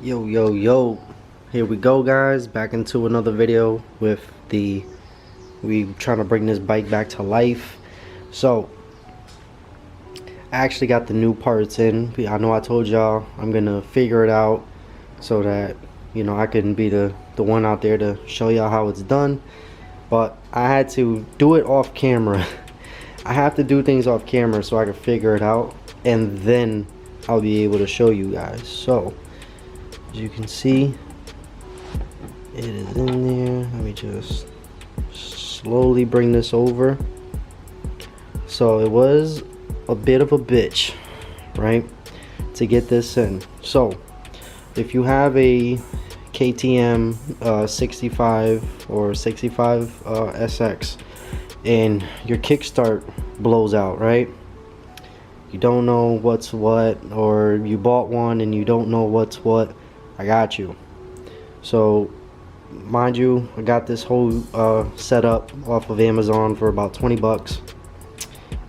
Yo, here we go, guys, back into another video with we trying to bring this bike back to life. So I actually got the new parts in. I know I told y'all I'm gonna figure it out so that I can be the one out there to show y'all how it's done, but I had to do it off camera. I have to do things off camera so I can figure it out, and then I'll be able to show you guys. So as you can see, it is in there. Let me just slowly bring this over. So it was a bit of a bitch, right, to get this in. So if you have a KTM 65 or 65 SX and your kickstart blows out, right? You don't know what's what, or you bought one and you don't know what's what, I got you. So mind you, I got this whole setup off of Amazon for about 20 bucks.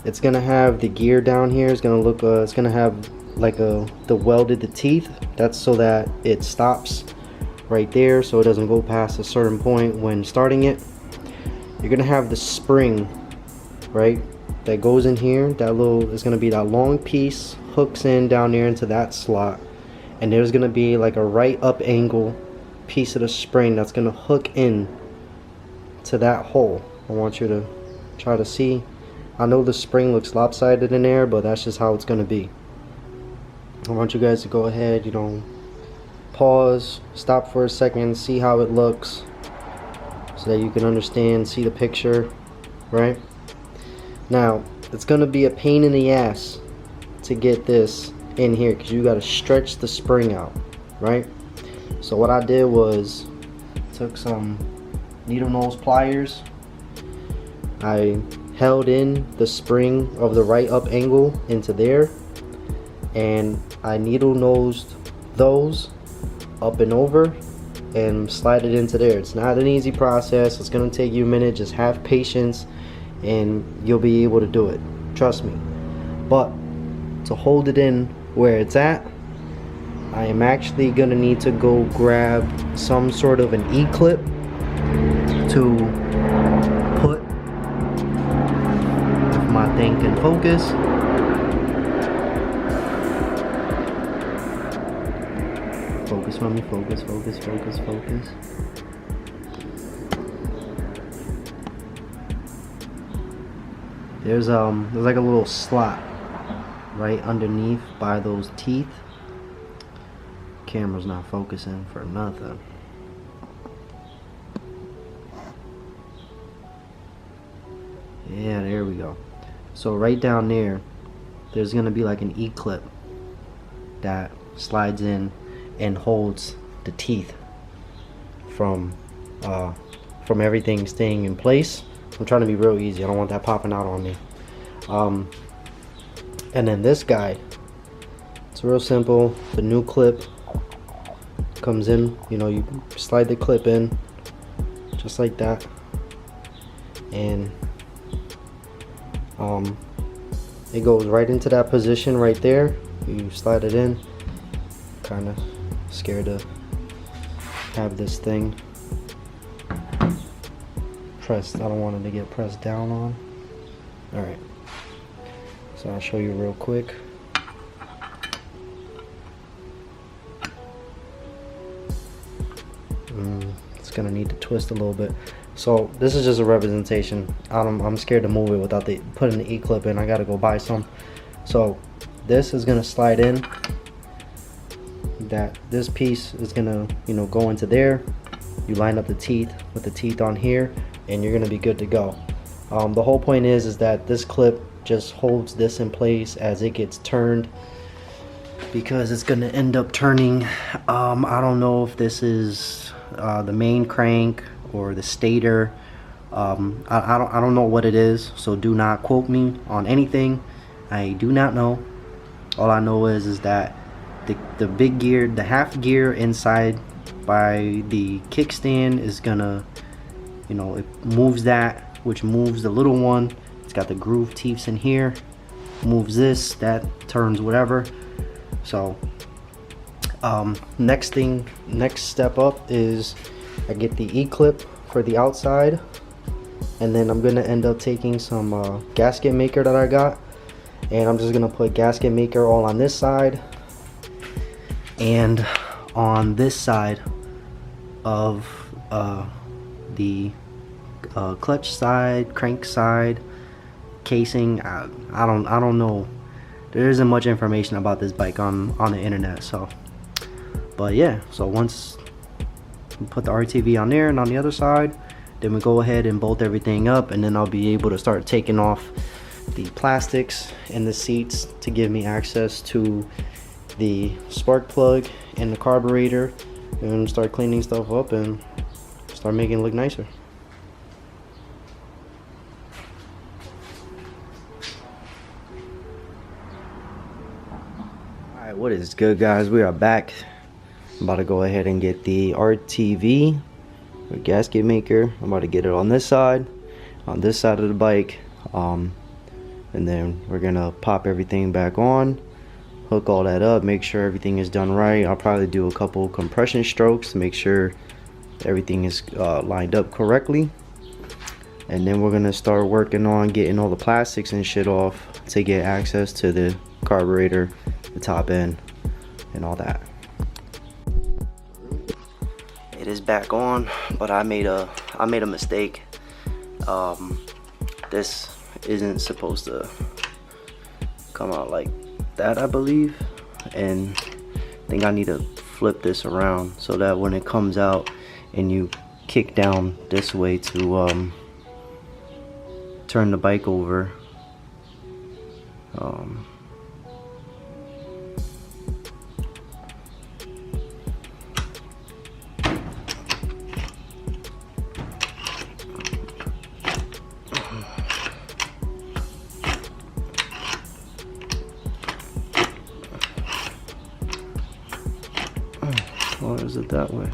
It's gonna have the gear down here. It's gonna look it's gonna have like the welded the teeth. That's so that it stops right there, so it doesn't go past a certain point when starting it. You're gonna have the spring, right, that goes in here. That little is gonna be that long piece, hooks in down there into that slot, and there's gonna be like a right up angle piece of the spring that's gonna hook in to that hole. I want you to try to see. I know the spring looks lopsided in there, but that's just how it's gonna be. I want you guys to go ahead, pause, stop for a second, see how it looks, so that you can understand, see the picture, right? Now, it's gonna be a pain in the ass to get this in here because you gotta stretch the spring out, right? So what I did was took some needle nose pliers. I held in the spring of the right up angle into there, and I needle nosed those up and over and slide it into there. It's not an easy process. It's gonna take you a minute. Just have patience and you'll be able to do it, trust me. But to hold it in where it's at, I am actually gonna need to go grab some sort of an E-clip to put, if my thing can focus, focus on me, focus. There's like a little slot right underneath by those teeth. Camera's not focusing for nothing. Yeah, there we go. So right down there, there's gonna be like an E-clip that slides in and holds the teeth from everything staying in place. I'm trying to be real easy. I don't want that popping out on me. And then this guy, it's real simple. The new clip comes in. You slide the clip in just like that, and it goes right into that position right there. You slide it in. Kind of scared to have this thing pressed. I don't want it to get pressed down on. Alright, so I'll show you real quick. It's gonna need to twist a little bit. So this is just a representation. I'm scared to move it without putting the E-clip in. I gotta go buy some. So this is gonna slide in. This piece is gonna go into there. You line up the teeth with the teeth on here, and you're gonna be good to go. The whole point is that this clip just holds this in place as it gets turned, because it's gonna end up turning. I don't know if this is the main crank or the stator. I don't know what it is, so do not quote me on anything. I do not know. All I know is that the big gear, the half gear inside by the kickstand is gonna, it moves that, which moves the little one. It's got the groove teeth in here, moves this, that turns whatever. So Next step up is I get the E-clip for the outside, and then I'm gonna end up taking some gasket maker that I got, and I'm just gonna put gasket maker all on this side and on this side of the clutch side, crank side, casing. I don't know. There isn't much information about this bike on the internet, so. But yeah, so once we put the RTV on there and on the other side, then we go ahead and bolt everything up, and then I'll be able to start taking off the plastics and the seats to give me access to the spark plug and the carburetor, and start cleaning stuff up and start making it look nicer. Alright, what is good, guys? We are back. I'm about to go ahead and get the RTV, or gasket maker. I'm about to get it on this side of the bike, and then we're gonna pop everything back on, hook all that up, make sure everything is done right. I'll probably do a couple compression strokes to make sure everything is lined up correctly, and then we're gonna start working on getting all the plastics and shit off to get access to the carburetor, the top end, and all that. It is back on, but I made a mistake. This isn't supposed to come out like that, I believe, and I think I need to flip this around so that when it comes out and you kick down this way to turn the bike over, or is it that way?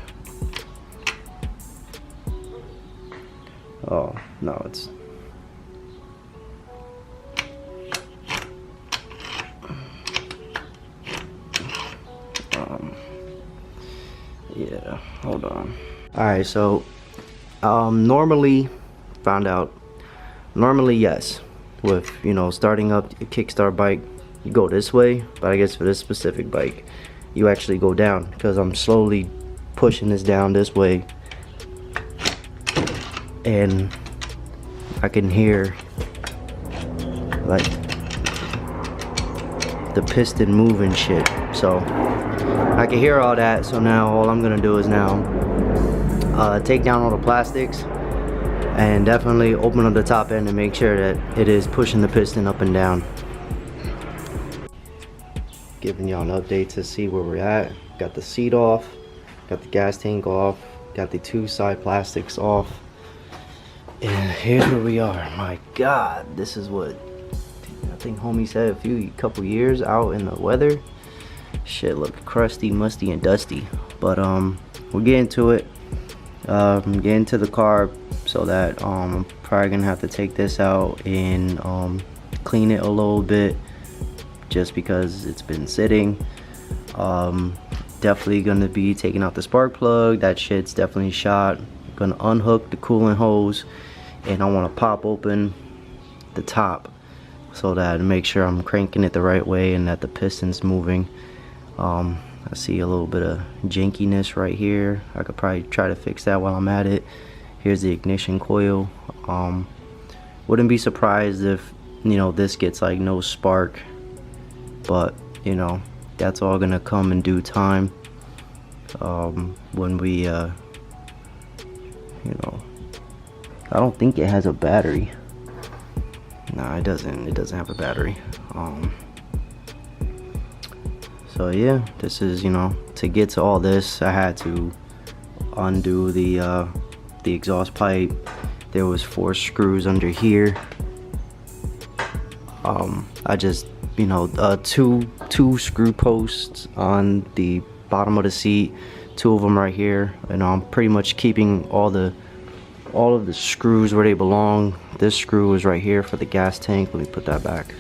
Oh, no, it's... yeah, hold on. Alright, so, normally, yes, with, you know, starting up a kickstart bike, you go this way, but I guess for this specific bike, you actually go down, because I'm slowly pushing this down this way, and I can hear like the piston moving shit, so I can hear all that. So now all I'm gonna do is now take down all the plastics and definitely open up the top end and make sure that it is pushing the piston up and down. Giving y'all an update to see where we're at. Got the seat off, got the gas tank off, got the two side plastics off, and here's where we are. My god, this is what I think homie said, a couple years out in the weather. Shit looked crusty, musty, and dusty, but we'll get into it. Get into the carb, so that I'm probably gonna have to take this out and clean it a little bit, just because it's been sitting. Definitely gonna be taking out the spark plug. That shit's definitely shot. Gonna unhook the coolant hose, and I want to pop open the top so that I make sure I'm cranking it the right way and that the piston's moving. I see a little bit of jankiness right here. I could probably try to fix that while I'm at it. Here's the ignition coil. Wouldn't be surprised if, you know, this gets like no spark, but you know, that's all gonna come in due time, when we you know, I don't think it has a battery. Nah, it doesn't have a battery. So yeah, this is, you know, to get to all this, I had to undo the exhaust pipe. There was 4 screws under here. I just, you know, two screw posts on the bottom of the seat, 2 of them right here, and I'm pretty much keeping all of the screws where they belong. This screw is right here for the gas tank. Let me put that back,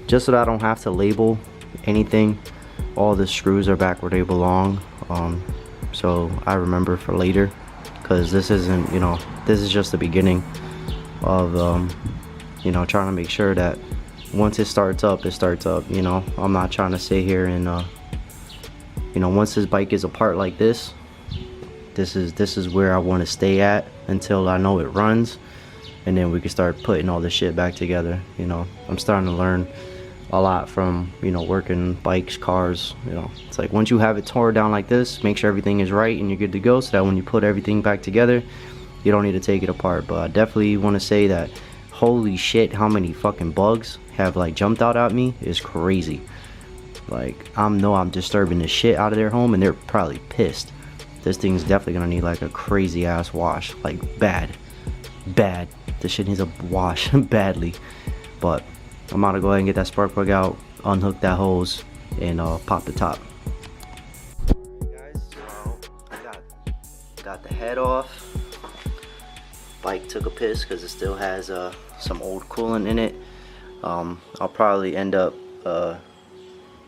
just so that I don't have to label anything. all the screws are back where they belong, so I remember for later, because this isn't, you know, this is just the beginning of you know, trying to make sure that once it starts up, you know. I'm not trying to sit here and you know, once this bike is apart like this is where I want to stay at until I know it runs, and then we can start putting all this shit back together. You know, I'm starting to learn a lot from, you know, working bikes, cars. You know, it's like once you have it tore down like this, make sure everything is right and you're good to go, so that when you put everything back together, you don't need to take it apart. But I definitely want to say that holy shit, how many fucking bugs have like jumped out at me is crazy. Like, I'm disturbing the shit out of their home, and they're probably pissed. This thing's definitely gonna need like a crazy ass wash, like bad. This shit needs a wash badly. But I'm gonna go ahead and get that spark plug out, unhook that hose, and pop the top. Guys, so I got the head off. Bike took a piss because it still has some old coolant in it. I'll probably end up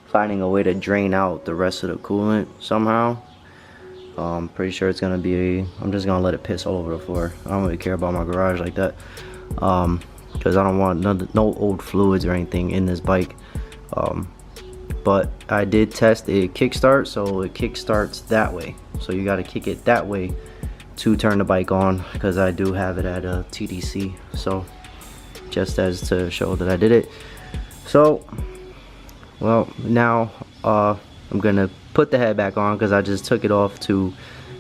finding a way to drain out the rest of the coolant somehow. I'm pretty sure it's gonna be, I'm just gonna let it piss all over the floor. I don't really care about my garage like that, because I don't want no old fluids or anything in this bike. But I did test a kickstart, so it kickstarts that way, so you got to kick it that way to turn the bike on, because I do have it at a TDC, so just as to show that I did it. So well, now I'm gonna put the head back on, because I just took it off to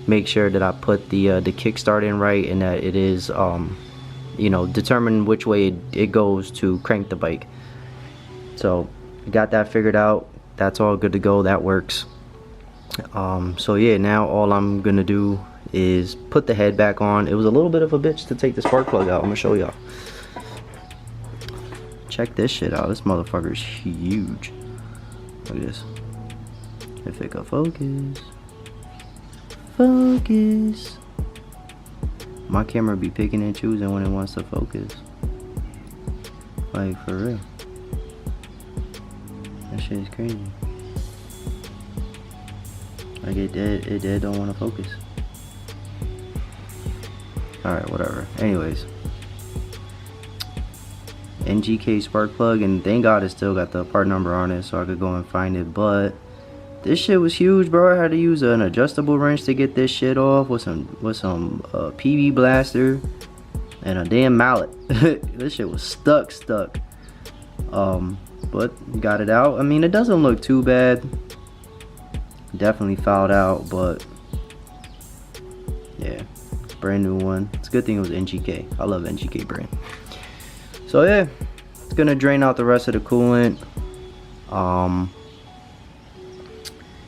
make sure that I put the kickstart in right, and that it is you know, determine which way it goes to crank the bike. So got that figured out. That's all good to go. That works. So yeah, now all I'm gonna do is put the head back on. It was a little bit of a bitch to take the spark plug out. I'm gonna show y'all. Check this shit out. This motherfucker's huge. Look at this. If it could focus. Focus. My camera be picking and choosing when it wants to focus. Like, for real. That shit is crazy. Like, it dead don't want to focus. Alright, whatever. Anyways. NGK spark plug, and thank God it still got the part number on it, so I could go and find it. But this shit was huge, bro. I had to use an adjustable wrench to get this shit off with some PB blaster and a damn mallet. This shit was stuck. But got it out. I mean, it doesn't look too bad. Definitely fouled out, but yeah, brand new one. It's a good thing it was NGK. I love NGK brand. So yeah, it's gonna drain out the rest of the coolant.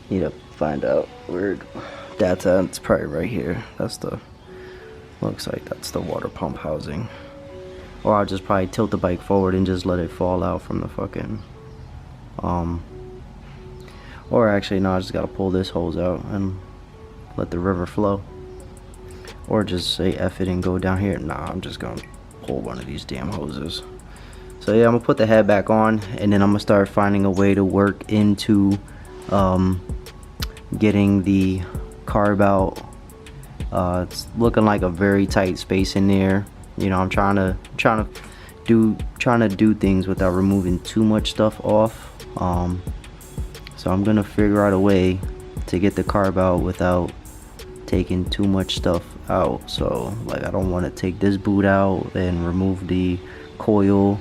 Need to find out where that's at. It's probably right here. That's the, looks like that's the water pump housing. Or I'll just probably tilt the bike forward and just let it fall out from the fucking or actually no, I just gotta pull this hose out and let the river flow. Or just say F it and go down here. Nah, I'm just gonna pull one of these damn hoses. So yeah, I'm gonna put the head back on, and then I'm gonna start finding a way to work into getting the carb out. It's looking like a very tight space in there. You know, I'm trying to do things without removing too much stuff off. So I'm gonna figure out a way to get the carb out without taking too much stuff out. So like, I don't want to take this boot out and remove the coil.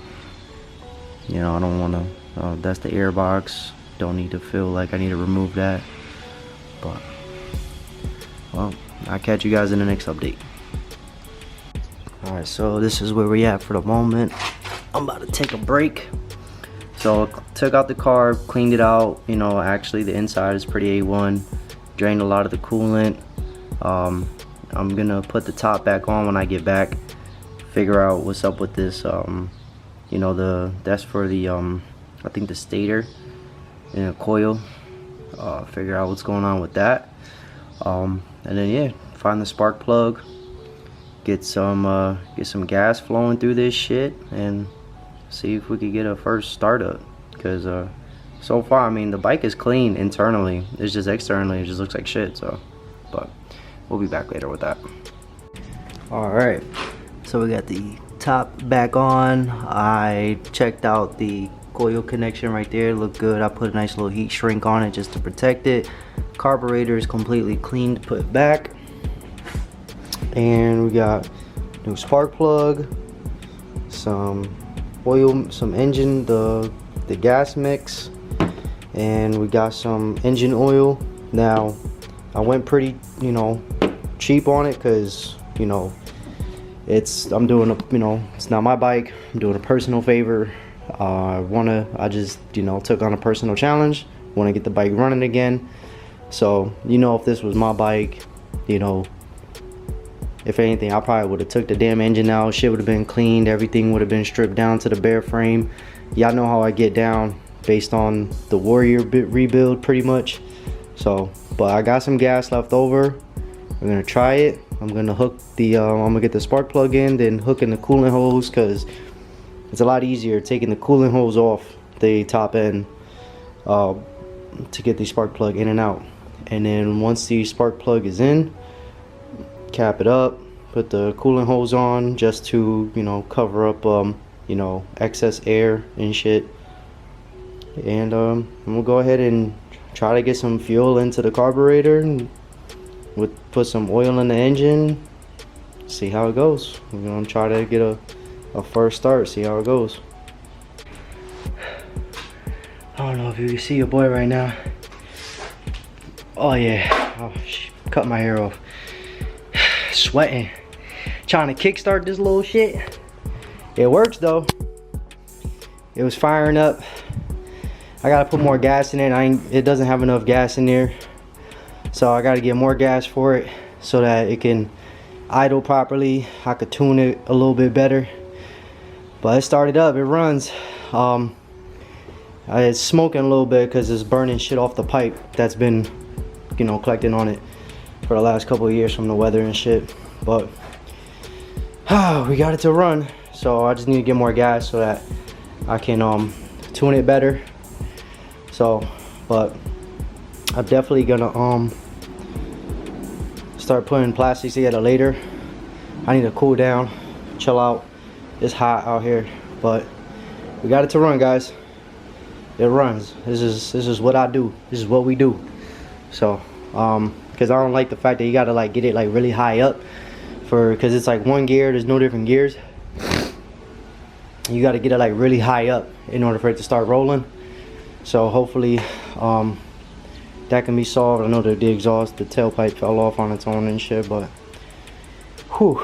You know, I don't want to. That's the air box. Don't need to feel like I need to remove that. But well, I'll catch you guys in the next update. Alright, so this is where we at for the moment. I'm about to take a break. So I took out the carb, cleaned it out. You know, actually the inside is pretty A1. Drained a lot of the coolant. I'm gonna put the top back on when I get back. Figure out what's up with this. You know, that's for the I think the stator and a coil. Figure out what's going on with that. And then yeah, find the spark plug. Get some gas flowing through this shit and see if we could get a first startup, because so far, I mean, the bike is clean internally. It's just externally, it just looks like shit. So, but we'll be back later with that. All right, so we got the top back on. I checked out the coil connection right there. Looked good. I put a nice little heat shrink on it just to protect it. Carburetor is completely clean to put back. And we got new spark plug, some oil, some engine, the gas mix, and we got some engine oil. Now I went pretty, you know, cheap on it because, you know, I'm doing a, you know, it's not my bike. I'm doing a personal favor. I just, you know, took on a personal challenge. Want to get the bike running again. So, you know, if this was my bike, you know, if anything, I probably would have took the damn engine out. Shit would have been cleaned. Everything would have been stripped down to the bare frame. Y'all know how I get down based on the Warrior rebuild pretty much. So, but I got some gas left over. We're gonna try it. I'm gonna hook the, I'm gonna get the spark plug in, then hook in the coolant hose, cause it's a lot easier taking the coolant hose off the top end to get the spark plug in and out. And then once the spark plug is in, cap it up, put the coolant hose on just to, you know, cover up you know, excess air and shit. And we'll go ahead and try to get some fuel into the carburetor and put some oil in the engine, see how it goes. We're gonna try to get a first start, see how it goes. I don't know if you can see your boy right now. Oh yeah, oh, cut my hair off. Sweating, trying to kickstart this little shit. It works though. It was firing up. I gotta put more gas in it. It doesn't have enough gas in there, so I gotta get more gas for it so that it can idle properly. I could tune it a little bit better. But it started up. It runs. It's smoking a little bit because it's burning shit off the pipe that's been, you know, collecting on it for the last couple of years from the weather and shit. But we got it to run, so I just need to get more gas so that I can tune it better. So, but I'm definitely gonna start putting plastics together later. I need to cool down, chill out. It's hot out here, but we got it to run, guys. It runs. This is what I do. This is what we do. So because I don't like the fact that you gotta like get it like really high up because it's like one gear. There's no different gears. You got to get it like really high up in order for it to start rolling. So hopefully that can be solved. I know that the exhaust, the tailpipe fell off on its own and shit, but whew.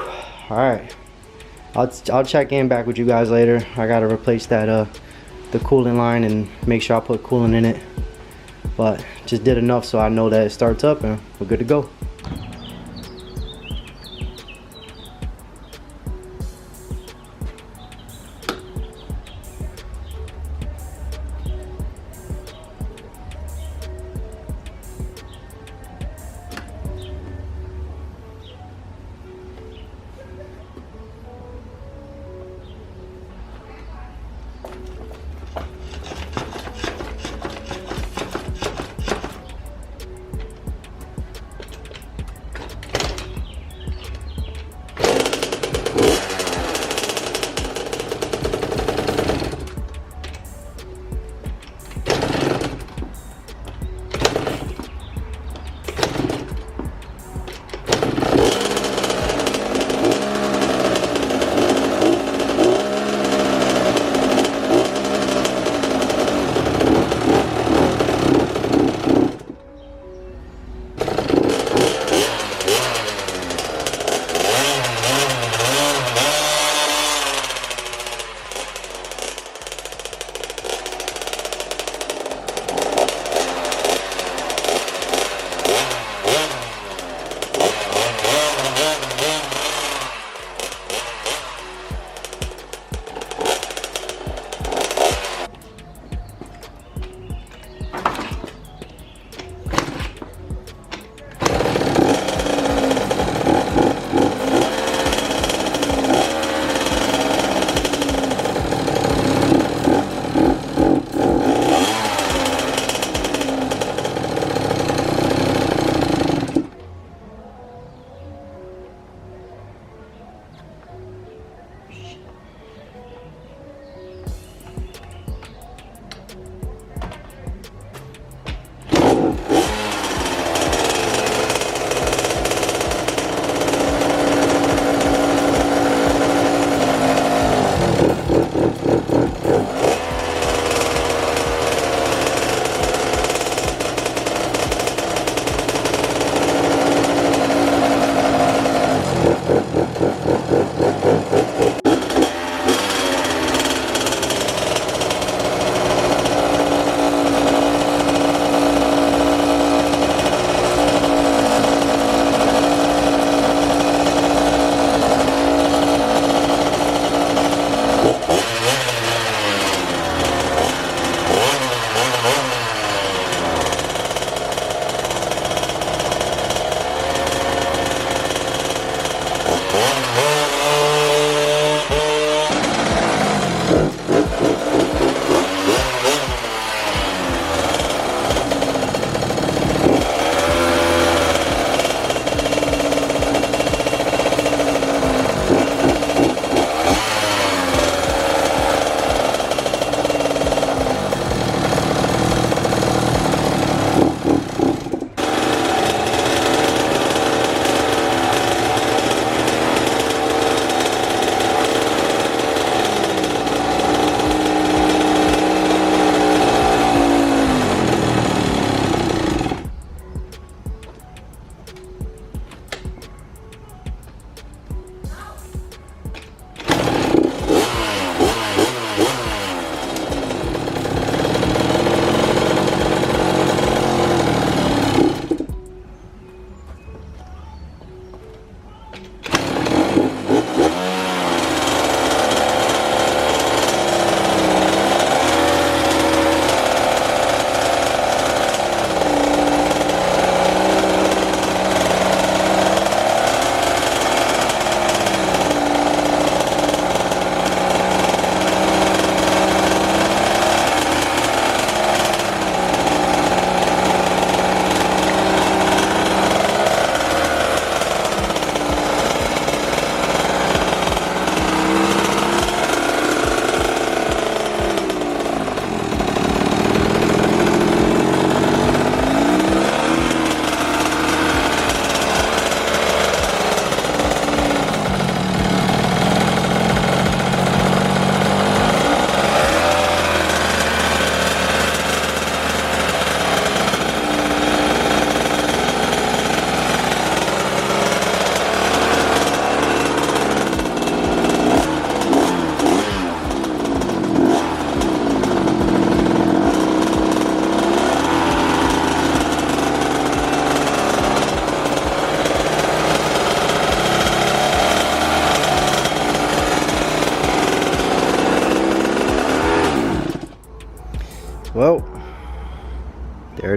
All right, I'll check in back with you guys later. I gotta replace that the coolant line and make sure I put coolant in it, but just did enough so I know that it starts up and we're good to go.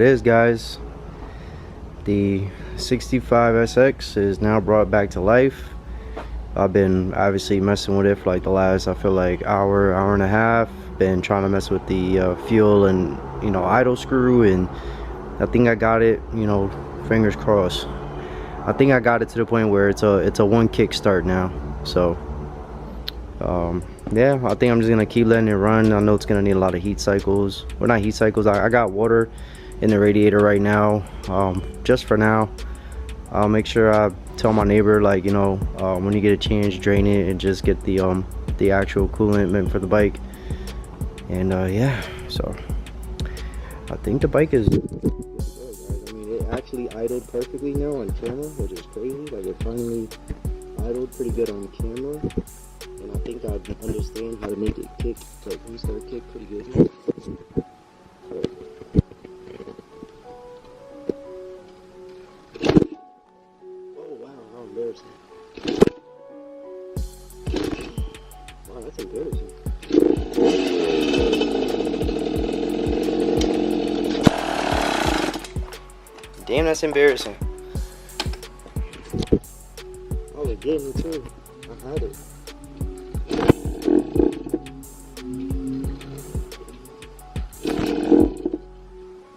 it is, guys. The 65SX is now brought back to life. I've been obviously messing with it for like the last, I feel like, hour and a half. Been trying to mess with the fuel and, you know, idle screw, and I think I got it, you know, fingers crossed. I think I got it to the point where it's a one kickstart now. So yeah, I think I'm just gonna keep letting it run. I know it's gonna need a lot of heat cycles. Well, not heat cycles. I got water in the radiator right now, just for now. I'll make sure I tell my neighbor, like, you know, when you get a chance, drain it and just get the actual coolant meant for the bike. And yeah, so I think the bike is good, guys. I mean, it actually idled perfectly now on camera, which is crazy. Like, it finally idled pretty good on camera, and I think I understand how to make it kick, like restart kick pretty good here. Oh wow, how embarrassing! Wow, that's embarrassing. Damn, that's embarrassing. Oh, it gave me too. I had it.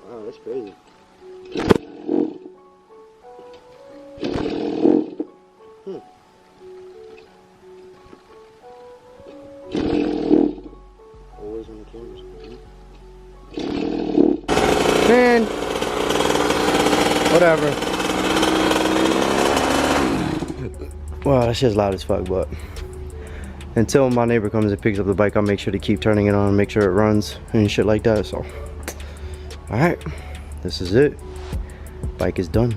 Wow, that's crazy. Always on the cameras. Man. Whatever. Wow, that shit's loud as fuck, but until my neighbor comes and picks up the bike, I'll make sure to keep turning it on, make sure it runs and shit like that. So alright, this is it. Bike is done.